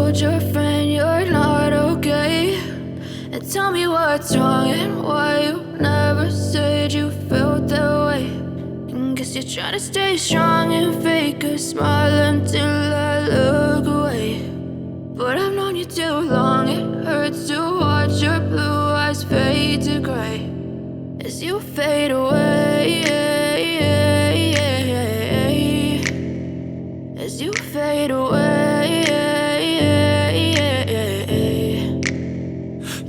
told your friend you're not okay? And tell me what's wrong and why you never said you felt that way. And guess you're trying to stay strong and fake a smile until I look away. But I've known you too long, it hurts to watch your blue eyes fade to gray as you fade away, as you fade away.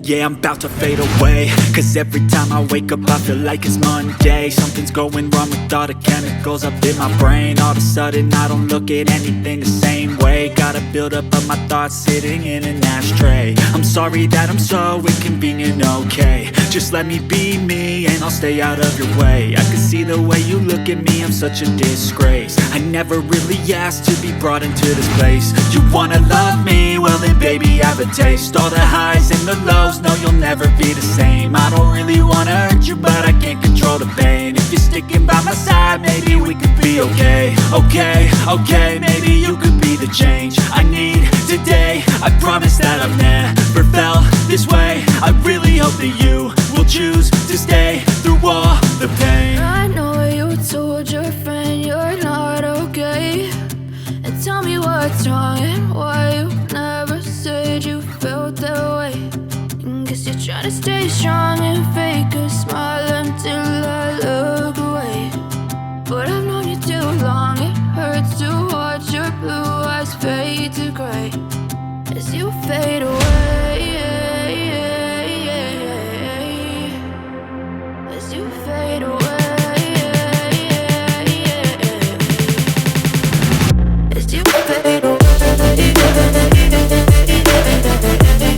Yeah, I'm about to fade away, cause every time I wake up I feel like it's Monday. Something's going wrong with all the chemicals up in my brain. All of a sudden I don't look at anything the same way. Got a build up of my thoughts sitting in an ashtray. I'm sorry that I'm so inconvenient, okay? Just let me be me and I'll stay out of your way. I can see the way you look at me, I'm such a disgrace. I never really asked to be brought into this place. You wanna love me? Well then baby, have a taste. All the highs and the lows, no, you'll never be the same. I don't really wanna hurt you, but I can't control the pain. If you're sticking by my side, maybe we could be okay. Okay, maybe you could be the change I need today. I promise that I've never felt this way. I really hope that you will choose to stay through all the pain. I know you told your friend you're not okay. And tell me what's wrong and why you never said you felt that way. And guess you're trying to stay strong and fake a smile until I look away. But I've known you too long, it hurts to watch your blue eyes fade to gray as you fade away, as you fade away. As you fade away, as you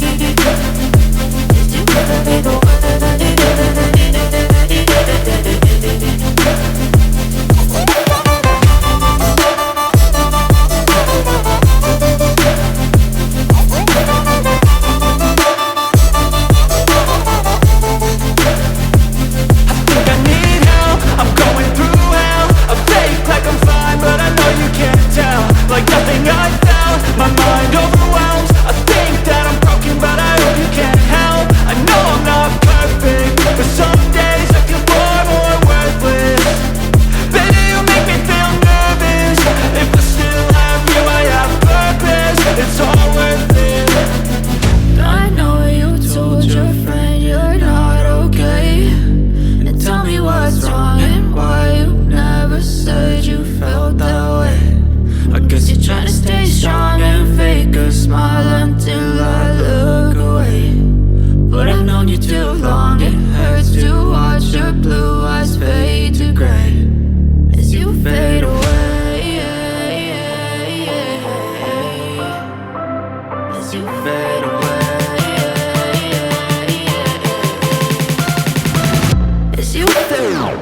fade away.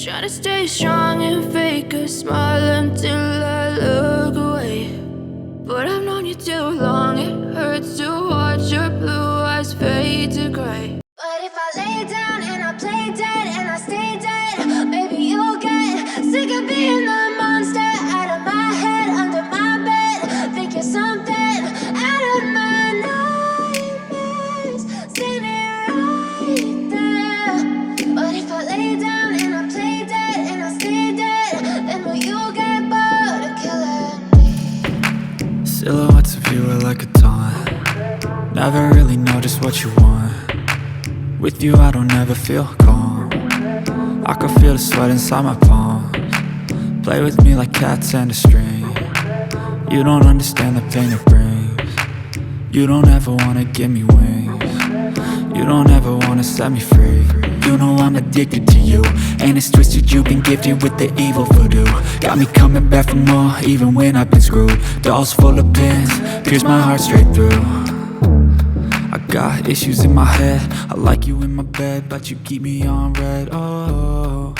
Try to stay strong and fake a smile until I look away. But I've known you too long, it hurts to watch your blue eyes fade to gray. But if I lay down and I play dead and I stay dead, maybe you'll get sick of being the monster out of my head, under my bed. Think you're something out of my nightmares, standing right there. But if I lay down and I play dead and I stay dead, then will you get bored of killing me? Silhouettes of you are like a taunt. Never really know just what you want. With you I don't ever feel calm. I can feel the sweat inside my palms. Play with me like cats and a string. You don't understand the pain it brings. You don't ever wanna give me wings. You don't ever wanna set me free. you know I'm addicted to you. And it's twisted, you've been gifted with the evil voodoo. Got me coming back for more, even when I've been screwed. Dolls full of pins, pierce my heart straight through. I got issues in my head, I like you in my bed, but you keep me on red. Oh,